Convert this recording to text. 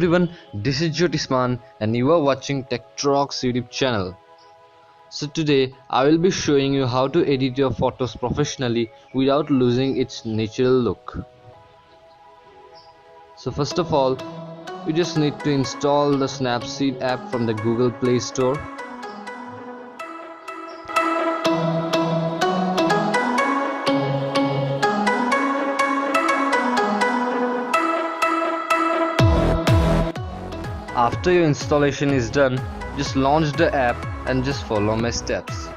everyone, this is Jyotisman and you are watching Tech Talks YouTube channel. So today I will be showing you how to edit your photos professionally without losing its natural look. So first of all, you just need to install the Snapseed app from the Google Play Store. After your installation is done, just launch the app and just follow my steps.